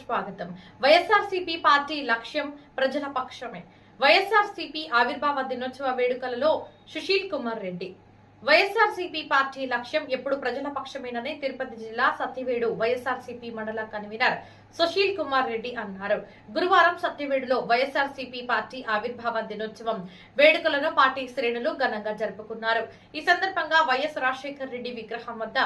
స్వాగతం. వైఎస్ఆర్సీపీ పార్టీ లక్ష్యం ప్రజల పక్షమే. వైఎస్ఆర్సీపీ ఆవిర్భావ దినోత్సవ వేడుకలలో సుశీల్ కుమార్ రెడ్డి. వైఎస్ఆర్సీపీ పార్టీ లక్ష్యం ఎప్పుడు ప్రజల పక్షమేనని తిరుపతి జిల్లా సత్యవేడు వైఎస్ఆర్సీపీ మండల కన్వీనర్ సుశీల్ కుమార్ రెడ్డి అన్నారు. గురువారం సత్యవేడులో వైఎస్ఆర్సీపీ పార్టీ ఆవిర్భావ దినోత్సవం వేడుకలను పార్టీ శ్రేణులు ఘనంగా జరుపుకున్నారు. ఈ సందర్భంగా వైఎస్ రాజశేఖర్ రెడ్డి విగ్రహం వద్ద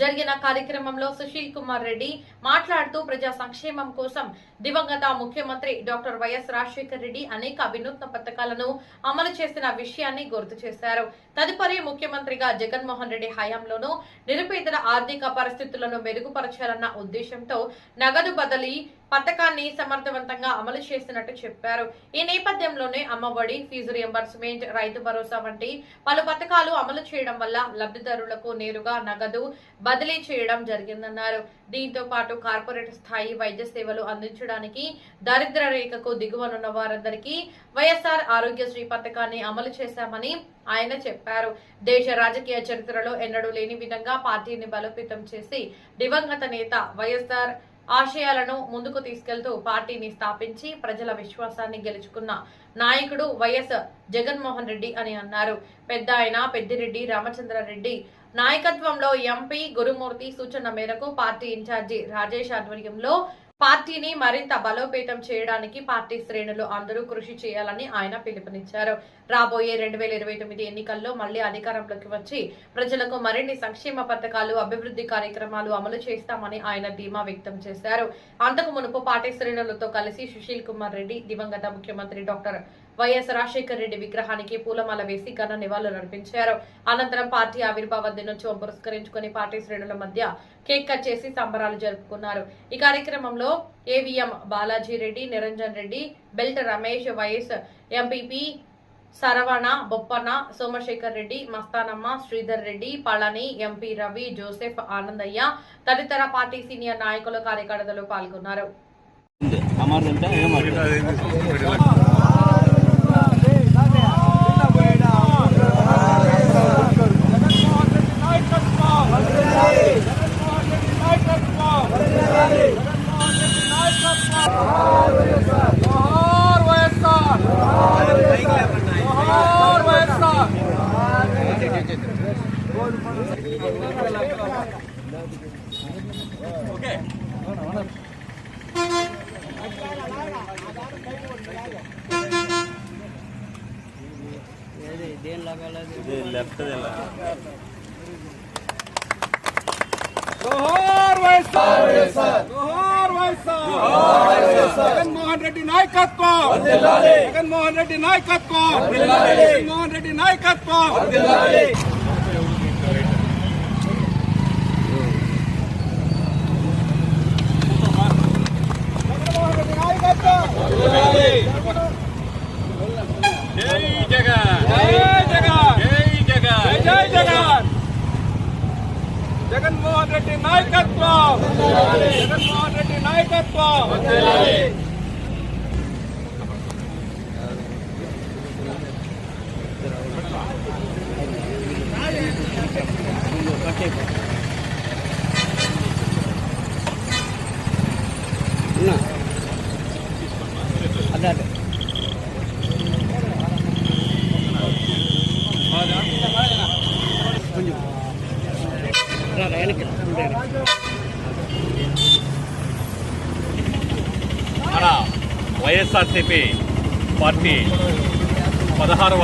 జరిగిన కార్యక్రమంలో సుశీల్ కుమార్ రెడ్డి మాట్లాడుతూ ప్రజా సంక్షేమం కోసం దివంగత ముఖ్యమంత్రి డాక్టర్ వైఎస్ రాజశేఖర్ రెడ్డి అనేక వినూత్న పథకాలను అమలు చేసిన విషయాన్ని గుర్తు చేశారు. తదుపరి ముఖ్యమంత్రిగా జగన్మోహన్ రెడ్డి హయాంలోనూ నిరుపేదల ఆర్థిక పరిస్థితులను మెరుగుపరచాలన్న ఉద్దేశంతో నగదు బదిలీ పథకాన్ని సమర్థవంతంగా అమలు చేసినట్టు చెప్పారు. ఈ నేపథ్యంలోనే అమ్మఒడి, ఫీజు రియంబర్స్మెంట్, రైతు భరోసా వంటి పలు పథకాలు అమలు చేయడం వల్ల లబ్ధిదారులకు నేరుగా నగదు బదిలీ చేయడం జరిగిందన్నారు. దీంతో పాటు కార్పొరేట్ స్థాయి వైద్య సేవలు అందించడానికి దారిద్ర్య రేఖకు దిగువనున్న వారందరికీ వైఎస్ఆర్ ఆరోగ్యశ్రీ పథకాన్ని అమలు చేశామని ఆయన చెప్పారు. దేశ రాజకీయ చరిత్రలో ఎన్నడూ లేని విధంగా పార్టీని బలోపేతం చేసి దివంగత నేత వైఎస్ఆర్ ఆశయాలను ముందుకు తీసుకెళ్తూ పార్టీని స్థాపించి ప్రజల విశ్వాసాన్ని గెలుచుకున్న నాయకుడు వైఎస్ జగన్మోహన్ రెడ్డి అని అన్నారు. పెద్ద ఆయన పెద్దిరెడ్డి రామచంద్రారెడ్డి నాయకత్వంలో ఎంపీ గురుమూర్తి సూచన మేరకు పార్టీ ఇన్ఛార్జి రాజేష్ ఆధ్వర్యంలో పార్టీని మరింత బలోపేతం చేయడానికి పార్టీ శ్రేణులు అందరూ కృషి చేయాలని ఆయన పిలుపునిచ్చారు. రాబోయే 2029 ఎన్నికల్లో మళ్లీ అధికారంలోకి వచ్చి ప్రజలకు మరిన్ని సంక్షేమ పథకాలు, అభివృద్ధి కార్యక్రమాలు అమలు చేస్తామని ఆయన ధీమా వ్యక్తం చేశారు. అంతకు మునుపు పార్టీ శ్రేణులతో కలిసి సుశీల్ కుమార్ రెడ్డి దివంగత ముఖ్యమంత్రి డాక్టర్ వైఎస్ రాజశేఖర్ రెడ్డి విగ్రహానికి పూలమాల వేసి ఘన నివాళులు అర్పించారు. అనంతరం పార్టీ ఆవిర్భావ దినోత్సవం పురస్కరించుకుని పార్టీ శ్రేణుల మధ్య కేక్ కట్ చేసి సంబరాలు జరుపుకున్నారు. ఈ కార్యక్రమంలో AVM Balaji Reddy, Niranjan Reddy, belt Ramesh, vice MPP Saravana, Boppana, Somasekhar Reddy, Mastanamma, Sridhar Reddy, Palani, MP Ravi, Joseph, Anandayya తదితర పార్టీ సీనియర్ నాయకులు, కార్యకర్తలు పాల్గొన్నారు. జగన్మోహన్ రెడ్డి నాయకత్వం, జగన్మోహన్ రెడ్డి నాయకత్వం, జగన్మోహన్ రెడ్డి నాయకత్వం. జై జగన్, జై జగన్, జై జగన్, జై జగన్. జగన్మోహన్ రెడ్డి నాయకత్వం, జగన్మోహన్ రెడ్డి నాయకత్వం. మన వైఎస్ఆర్సీపీ పార్టీ 16వ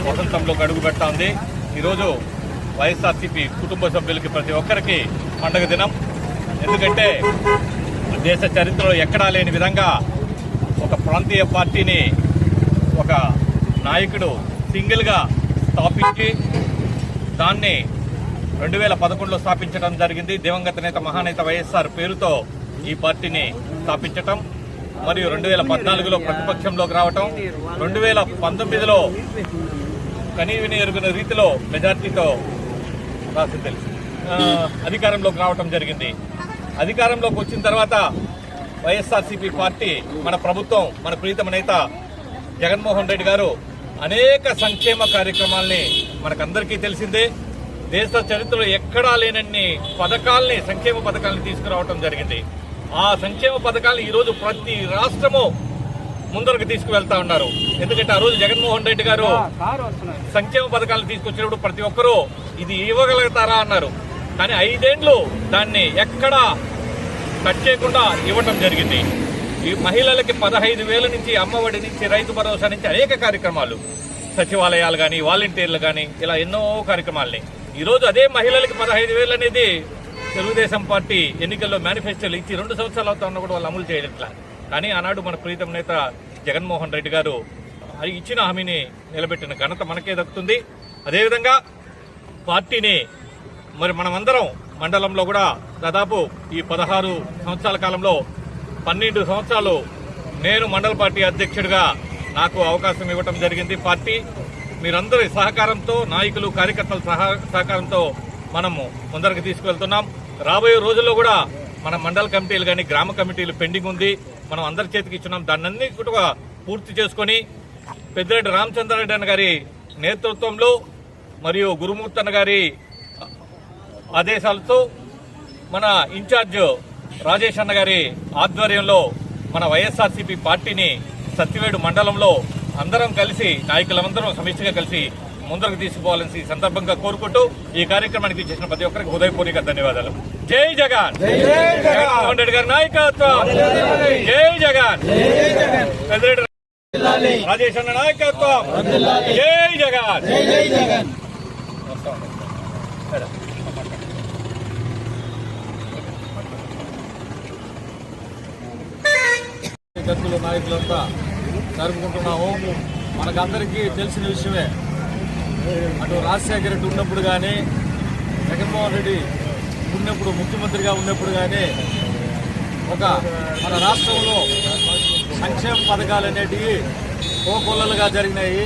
వసంతంలోకి అడుగు పెడతా ఉంది. ఈరోజు వైఎస్ఆర్సీపీ కుటుంబ సభ్యులకి ప్రతి ఒక్కరికి పండగ దినం. ఎందుకంటే దేశ చరిత్రలో ఎక్కడా లేని విధంగా ఒక ప్రాంతీయ పార్టీని ఒక నాయకుడు సింగిల్గా స్థాపించి దాన్ని 2011లో స్థాపించడం జరిగింది. దివంగత నేత మహానేత వైఎస్ఆర్ పేరుతో ఈ పార్టీని స్థాపించటం, మరియు 2014లో ప్రతిపక్షంలోకి రావటం, 2019లో కనీవిని ఎరుగున రీతిలో మెజార్టీతో అధికారంలోకి రావటం జరిగింది. అధికారంలోకి వచ్చిన తర్వాత వైఎస్ఆర్సీపీ పార్టీ, మన ప్రభుత్వం, మన ప్రీతమ నేత జగన్మోహన్ రెడ్డి గారు అనేక సంక్షేమ కార్యక్రమాల్ని మనకందరికీ తెలిసిందే. దేశ చరిత్రలో ఎక్కడా లేనన్ని పథకాల్ని, సంక్షేమ పథకాలను తీసుకురావడం జరిగింది. ఆ సంక్షేమ పథకాలను ఈరోజు ప్రతి రాష్ట్రము ముందరకు తీసుకువెళ్తా ఉన్నారు. ఎందుకంటే ఆ రోజు జగన్మోహన్ రెడ్డి గారు సంక్షేమ పథకాలు తీసుకొచ్చినప్పుడు ప్రతి ఒక్కరూ ఇది ఇవ్వగలుగుతారా అన్నారు. కానీ 5 ఏళ్లు దాన్ని ఎక్కడా కట్ చేయకుండా ఇవ్వటం జరిగింది. ఈ మహిళలకి 15,000 నుంచి అమ్మఒడి నుంచి రైతు భరోసా నుంచి అనేక కార్యక్రమాలు, సచివాలయాలు కానీ వాలంటీర్లు కానీ ఇలా ఎన్నో కార్యక్రమాలని ఈరోజు అదే మహిళలకి 15,000 అనేది తెలుగుదేశం పార్టీ ఎన్నికల్లో మేనిఫెస్టోలు ఇచ్చి 2 సంవత్సరాలు అవుతున్నా కూడా వాళ్ళు అమలు చేయట్లా. కానీ ఆనాడు మన ప్రీతం నేత జగన్మోహన్ రెడ్డి గారు ఇచ్చిన హామీని నిలబెట్టిన ఘనత మనకే దక్కుతుంది. అదేవిధంగా పార్టీని మరి మనమందరం మండలంలో కూడా దాదాపు ఈ 16 సంవత్సరాల కాలంలో 12 సంవత్సరాలు నేను మండల పార్టీ అధ్యక్షుడిగా నాకు అవకాశం ఇవ్వటం జరిగింది. పార్టీ మీరందరి సహకారంతో, నాయకులు కార్యకర్తల సహకారంతో మనము ముందరకు తీసుకువెళ్తున్నాం. రాబోయే రోజుల్లో కూడా మన మండల కమిటీలు కానీ గ్రామ కమిటీలు పెండింగ్ ఉంది, మనం అందరి చేతికి ఇచ్చున్నాం. దాన్ని కూడా పూర్తి చేసుకుని పెద్దిరెడ్డి రామచంద్రారెడ్డి అన్న గారి నేతృత్వంలో మరియు గురుమూర్తి అన్న గారి ఆదేశాలతో మన ఇన్ఛార్జ్ రాజేష్ అన్న గారి ఆధ్వర్యంలో మన వైఎస్ఆర్సీపీ పార్టీని సత్యవేడు మండలంలో అందరం కలిసి, నాయకులందరం సమిష్టిగా కలిసి ముందరకు తీసుకుపోవాలని సందర్భంగా కోరుకుంటూ ఈ కార్యక్రమానికి చేసిన ప్రతి ఒక్కరికి హృదయపూర్వక ధన్యవాదాలు. జై జగన్, జగన్మోహన్ రెడ్డి గారి నాయకత్వం, జై జగన్, పెద్దిరెడ్డి రాజేష్ అన్న నాయకత్వం, జై జగన్. గతులు నాయకులంతా జరుపుకుంటున్నాము. మనకందరికీ తెలిసిన విషయమే, అటు రాజశేఖర రెడ్డి ఉన్నప్పుడు కానీ, జగన్మోహన్ రెడ్డి ఉన్నప్పుడు ముఖ్యమంత్రిగా ఉన్నప్పుడు కానీ మన రాష్ట్రంలో సంక్షేమ పథకాలు అనేటివి కోకొల్లలుగా జరిగినాయి.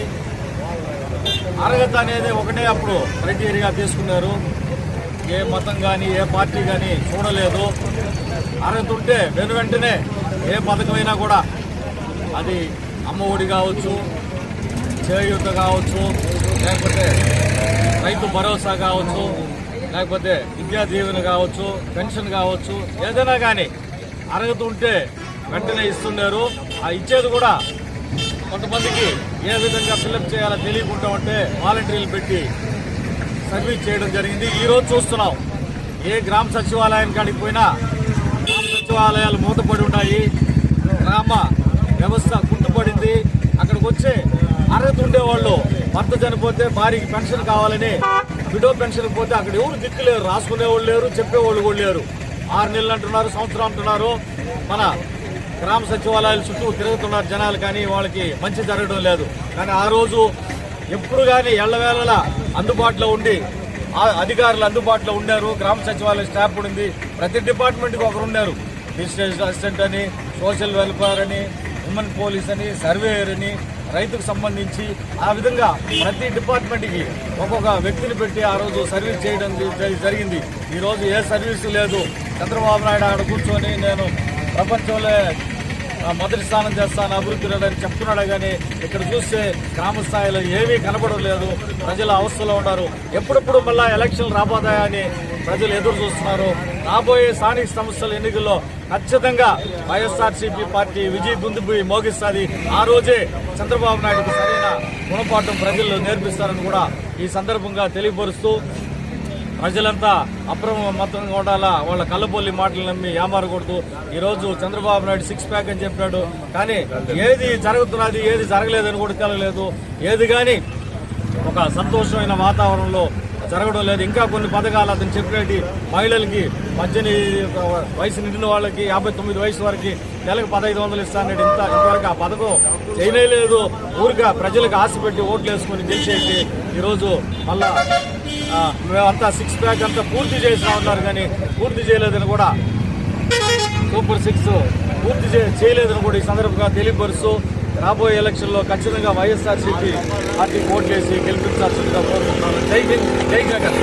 అర్హత అనేది ఒకటే అప్పుడు క్రైటీరియాగా తీసుకున్నారు. ఏ మతం కానీ ఏ పార్టీ కానీ చూడలేదు. అర్హత ఉంటే వెంటనే ఏ పథకమైనా కూడా, అది అమ్మఒడి కావచ్చు, చేయూత కావచ్చు, లేకపోతే రైతు భరోసా కావచ్చు, లేకపోతే విద్యా దీవెన కావచ్చు, పెన్షన్ కావచ్చు, ఏదైనా కానీ అర్హత ఉంటే వెంటనే ఇస్తున్నారు. ఆ ఇచ్చేది కూడా కొంతమందికి ఏ విధంగా ఫిల్అప్ చేయాలో తెలియకుండా ఉంటే వాలంటీర్లు పెట్టి సర్వీస్ చేయడం జరిగింది. ఈరోజు చూస్తున్నాం, ఏ గ్రామ సచివాలయానికి కాడికి పోయినా గ్రామ సచివాలయాలు మూతపడి ఉన్నాయి, గ్రామ వ్యవస్థ కుంటుపడింది. అక్కడికి వచ్చే అర్హత ఉండేవాళ్ళు భర్త చనిపోతే భార్యకి పెన్షన్ కావాలని విడో పెన్షన్ పోతే అక్కడ ఎవరు దిక్కులేరు, రాసుకునేవాళ్ళు లేరు, చెప్పేవాళ్ళు కూడా లేరు. 6 నెలలు అంటున్నారు, సంవత్సరం అంటున్నారు. మన గ్రామ సచివాలయాల చుట్టూ తిరుగుతున్నారు జనాలు, కానీ వాళ్ళకి మంచి జరగడం లేదు. కానీ ఆ రోజు ఎప్పుడు కానీ ఎళ్లవేళలా అందుబాటులో ఉండి అధికారులు అందుబాటులో ఉన్నారు. గ్రామ సచివాలయ స్టాఫ్ ఉంది, ప్రతి డిపార్ట్మెంట్కి ఒకరు ఉన్నారు. డిస్ట్రిక్ట్ అసిస్టెంట్ అని, సోషల్ వెల్ఫేర్ అని, ఉమెన్ పోలీస్ అని, సర్వేయర్ అని, రైతుకు సంబంధించి ఆ విధంగా ప్రతి డిపార్ట్మెంట్కి ఒక్కొక్క వ్యక్తిని పెట్టి ఆ రోజు సర్వీస్ చేయడం జరిగింది. ఈరోజు ఏ సర్వీసు లేదు. చంద్రబాబు నాయుడు అక్కడ కూర్చొని నేను ప్రపంచంలో మొదటి స్థానం చేస్తాను, అభివృద్ధి లేదని చెప్తున్నాడు. కానీ ఇక్కడ చూస్తే గ్రామ స్థాయిలో ఏమీ కనబడలేదు. ప్రజలు అవస్థలో ఉన్నారు. ఎప్పుడెప్పుడు మళ్ళా ఎలక్షన్లు రాబోతాయని ప్రజలు ఎదురు చూస్తున్నారు. రాబోయే స్థానిక సంస్థల ఎన్నికల్లో ఖచ్చితంగా వైఎస్ఆర్సీపీ పార్టీ విజయ దుందుబి మోగిస్తుంది. ఆ రోజే చంద్రబాబు నాయుడుకు సరైన గుణపాఠం ప్రజల్లో నేర్పిస్తారని కూడా ఈ సందర్భంగా తెలియపరుస్తూ, ప్రజలంతా అప్రమత్తంగా ఉండాలా, వాళ్ళ కళ్ళబొల్లి మాటలు నమ్మి ఏమారకూడదు. ఈరోజు చంద్రబాబు నాయుడు 6 ప్యాక్ అని చెప్పాడు, కానీ ఏది జరుగుతున్నది ఏది జరగలేదని కూడా తెలియలేదు. ఏది కానీ ఒక సంతోషమైన వాతావరణంలో జరగడం లేదు. ఇంకా కొన్ని పథకాలు అతను చెప్పినట్టు మహిళలకి 18 వయసు నిండిన వాళ్ళకి 59 వయసు వరకు నెలకు 1,500 ఇస్తానని ఇంతవరకు ఆ పథకం చేయలేదు. ఊరిగా ప్రజలకు ఆశ పెట్టి ఓట్లు వేసుకుని గెలిచేసి ఈరోజు మళ్ళా మేమంతా 6 ప్యాక్ అంతా పూర్తి చేసినా ఉన్నారు, కానీ పూర్తి చేయలేదని కూడా, సూపర్ 6 పూర్తి చేయలేదని కూడా ఈ సందర్భంగా తెలియపరుస్తూ, రాబోయే ఎలక్షన్లో ఖచ్చితంగా వైఎస్ఆర్సీపీ పార్టీ ఓట్లేసి గెలిపించాల్సిందిగా కోరుకుంటున్నాను. జై హింద్, జై జగన్.